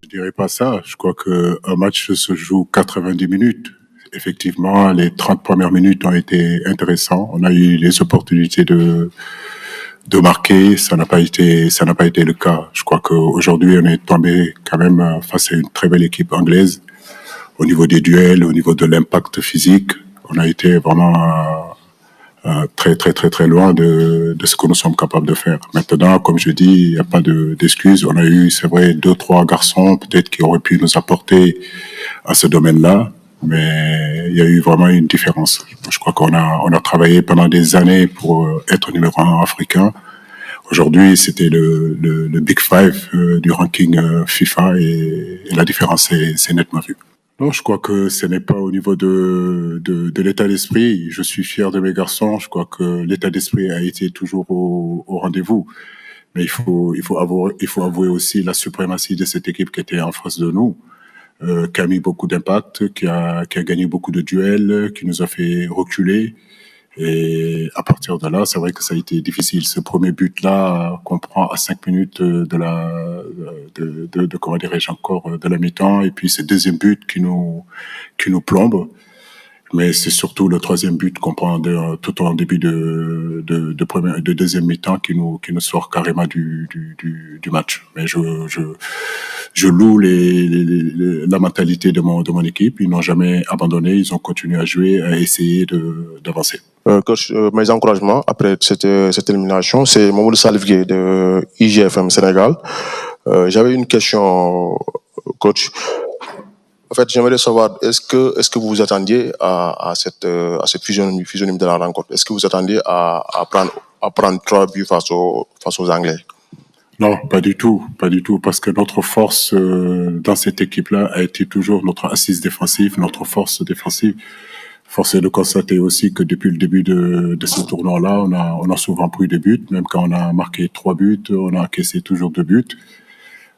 dirais pas ça. Je crois qu'un match se joue 90 minutes. Effectivement, les 30 premières minutes ont été intéressantes. On a eu les opportunités de marquer. Ça n'a pas été le cas. Je crois qu'aujourd'hui, on est tombé quand même face à une très belle équipe anglaise. Au niveau des duels, au niveau de l'impact physique, on a été vraiment très très très très loin de ce que nous sommes capables de faire. Maintenant, comme je dis, il n'y a pas d'excuses. On a eu, c'est vrai, 2-3 garçons peut-être qui auraient pu nous apporter à ce domaine-là, mais il y a eu vraiment une différence. Je crois on a travaillé pendant des années pour être numéro 1 africain. Aujourd'hui, c'était le Big Five du ranking FIFA et la différence c'est nettement vue. Non, je crois que ce n'est pas au niveau de l'état d'esprit. Je suis fier de mes garçons. Je crois que l'état d'esprit a été toujours au rendez-vous. Mais il faut avouer aussi la suprématie de cette équipe qui était en face de nous, qui a mis beaucoup d'impact, qui a gagné beaucoup de duels, qui nous a fait reculer. Et à partir de là, c'est vrai que ça a été difficile. Ce premier but-là, qu'on prend à 5 minutes comment dirais-je encore, de la mi-temps, et puis ce deuxième but qui nous plombe. Mais c'est surtout le troisième but qu'on prend tout en début de deuxième mi-temps qui nous sort carrément du match. Mais je loue la mentalité de mon équipe. Ils n'ont jamais abandonné. Ils ont continué à jouer, à essayer d'avancer. Coach, mes encouragements après cette élimination, c'est Mamadou Salif de IGFM Sénégal. J'avais une question, coach. En fait, j'aimerais savoir, est-ce que vous vous attendiez à cette physionomie de la rencontre? Est-ce que vous attendiez à prendre 3 buts face aux Anglais? Non, pas du tout, parce que notre force dans cette équipe-là a été toujours notre assise défensive, notre force défensive. Force est de constater aussi que depuis le début de ce tournoi-là, on a souvent pris des buts, même quand on a marqué 3 buts, on a encaissé toujours 2 buts.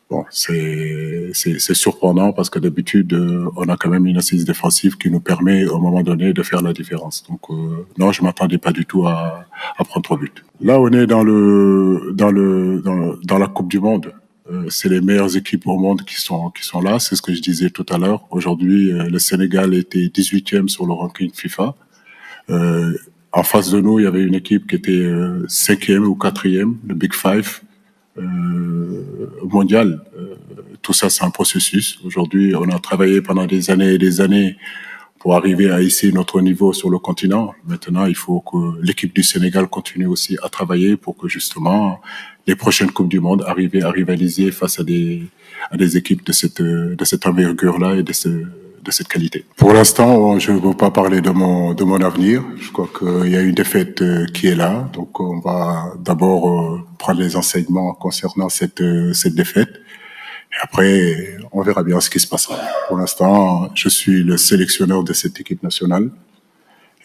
Bon, c'est surprenant parce que d'habitude, on a quand même une assise défensive qui nous permet, au moment donné, de faire la différence. Donc, non, je m'attendais pas du tout à prendre 3 buts. Là, on est dans la Coupe du Monde. C'est les meilleures équipes au monde qui sont là. C'est ce que je disais tout à l'heure. Aujourd'hui, le Sénégal était 18e sur le ranking FIFA. En face de nous, il y avait une équipe qui était 5e ou 4e, le Big Five mondial. Tout ça, c'est un processus. Aujourd'hui, on a travaillé pendant des années et des années pour arriver à hisser notre niveau sur le continent. Maintenant, il faut que l'équipe du Sénégal continue aussi à travailler pour que justement les prochaines Coupes du Monde arrivent à rivaliser face à des équipes de cette envergure-là et de cette qualité. Pour l'instant, je ne veux pas parler de mon avenir. Je crois qu'il y a une défaite qui est là. Donc, on va d'abord prendre les enseignements concernant cette défaite. Et après, on verra bien ce qui se passera. Pour l'instant, je suis le sélectionneur de cette équipe nationale.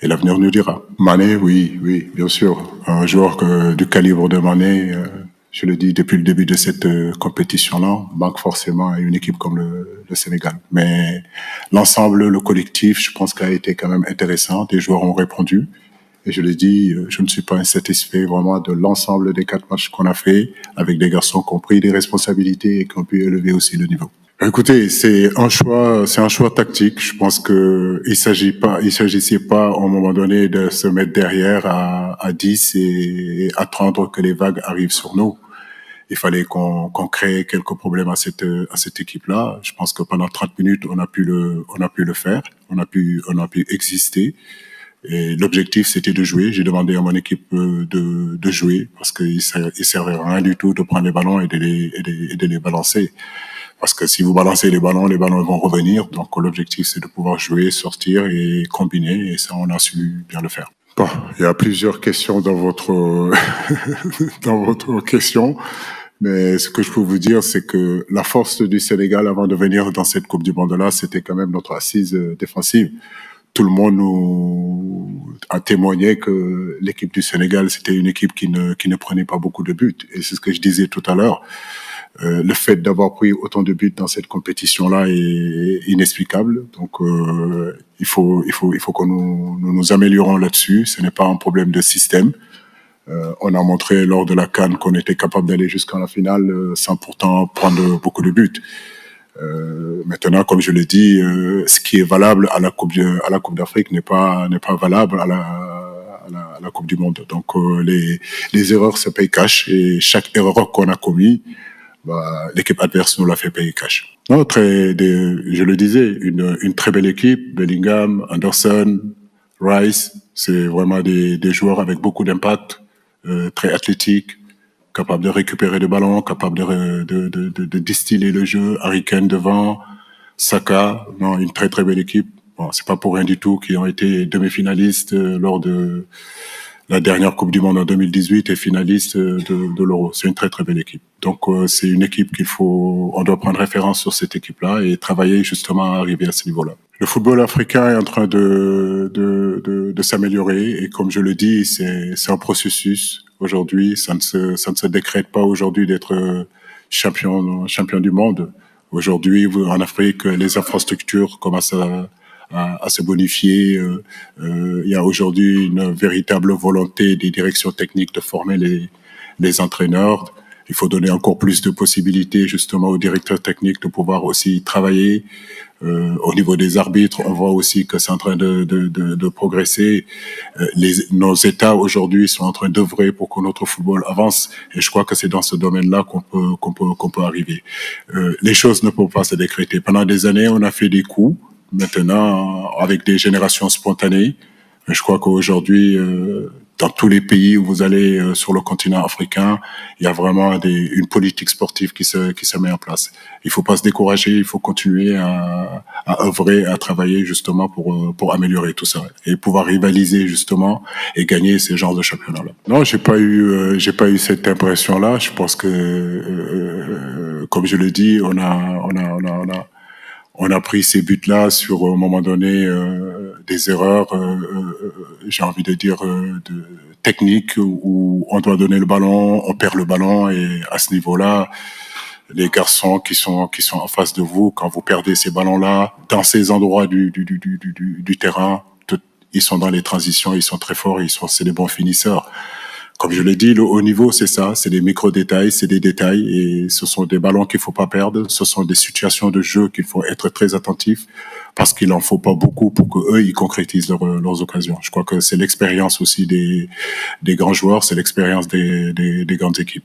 Et l'avenir nous dira. Mané, oui, bien sûr. Un joueur du calibre de Mané, je le dis depuis le début de cette compétition-là, manque forcément à une équipe comme le Sénégal. Mais l'ensemble, le collectif, je pense qu'il a été quand même intéressant. Des joueurs ont répondu. Et je le dis, je ne suis pas insatisfait vraiment de l'ensemble des 4 matchs qu'on a fait, avec des garçons qui ont pris des responsabilités et qui ont pu élever aussi le niveau. Écoutez, c'est un choix tactique. Je pense il s'agissait pas, à un moment donné, de se mettre derrière à 10 et attendre que les vagues arrivent sur nous. Il fallait qu'on crée quelques problèmes à cette équipe-là. Je pense que pendant 30 minutes, on a pu le faire. On a pu exister. Et l'objectif, c'était de jouer. J'ai demandé à mon équipe de jouer parce qu'il servait à rien du tout de prendre les ballons et de les balancer. Parce que si vous balancez les ballons vont revenir. Donc, l'objectif, c'est de pouvoir jouer, sortir et combiner. Et ça, on a su bien le faire. Bon, il y a plusieurs questions dans votre question. Mais ce que je peux vous dire, c'est que la force du Sénégal avant de venir dans cette Coupe du Monde-là, c'était quand même notre assise défensive. Tout le monde nous a témoigné que l'équipe du Sénégal, c'était une équipe qui ne prenait pas beaucoup de buts. Et c'est ce que je disais tout à l'heure. Le fait d'avoir pris autant de buts dans cette compétition-là est inexplicable. Donc, il faut que nous améliorons là-dessus. Ce n'est pas un problème de système. On a montré lors de la CAN qu'on était capable d'aller jusqu'à la finale sans pourtant prendre beaucoup de buts. Maintenant, comme je l'ai dit, ce qui est valable à la Coupe d'Afrique n'est pas valable à la Coupe du Monde. Donc les erreurs se payent cash et chaque erreur qu'on a commise, bah, l'équipe adverse nous l'a fait payer cash. Non, je le disais, une très belle équipe. Bellingham, Anderson, Rice, c'est vraiment des joueurs avec beaucoup d'impact, très athlétiques, capables de récupérer le ballon, capables de distiller le jeu. Harry Kane devant, Saka, non, une très très belle équipe. Bon, c'est pas pour rien du tout qu'ils ont été demi-finalistes lors de la dernière Coupe du Monde en 2018 et finaliste de l'Euro. C'est une très très belle équipe. Donc c'est une équipe on doit prendre référence sur cette équipe-là et travailler justement à arriver à ce niveau-là. Le football africain est en train de s'améliorer et comme je le dis, c'est un processus. Aujourd'hui, ça ne se décrète pas aujourd'hui d'être champion du monde. Aujourd'hui, en Afrique, les infrastructures commencent à se bonifier. Il y a aujourd'hui une véritable volonté des directions techniques de former les entraîneurs. Il faut donner encore plus de possibilités justement aux directeurs techniques de pouvoir aussi travailler. Au niveau des arbitres, on voit aussi que c'est en train de progresser. Nos États aujourd'hui sont en train d'œuvrer pour que notre football avance, et je crois que c'est dans ce domaine-là qu'on peut arriver. Les choses ne peuvent pas se décréter. Pendant des années, on a fait des coups. Maintenant, avec des générations spontanées, je crois qu'aujourd'hui, dans tous les pays où vous allez sur le continent africain, il y a vraiment une politique sportive qui se met en place. Il faut pas se décourager, il faut continuer à œuvrer, à travailler justement pour améliorer tout ça et pouvoir rivaliser justement et gagner ces genres de championnats-là. Non, j'ai pas eu cette impression-là. Je pense que, comme je le dis, on a pris ces buts-là sur, au moment donné, des erreurs, j'ai envie de dire, techniques, où on doit donner le ballon, on perd le ballon, et à ce niveau-là, les garçons qui sont en face de vous, quand vous perdez ces ballons-là, dans ces endroits du terrain, ils sont dans les transitions, ils sont très forts, c'est des bons finisseurs. Comme je l'ai dit, le haut niveau, c'est ça, c'est des micro-détails, c'est des détails, et ce sont des ballons qu'il faut pas perdre, ce sont des situations de jeu qu'il faut être très attentif, parce qu'il en faut pas beaucoup pour que eux, ils concrétisent leurs occasions. Je crois que c'est l'expérience aussi des grands joueurs, c'est l'expérience des grandes équipes.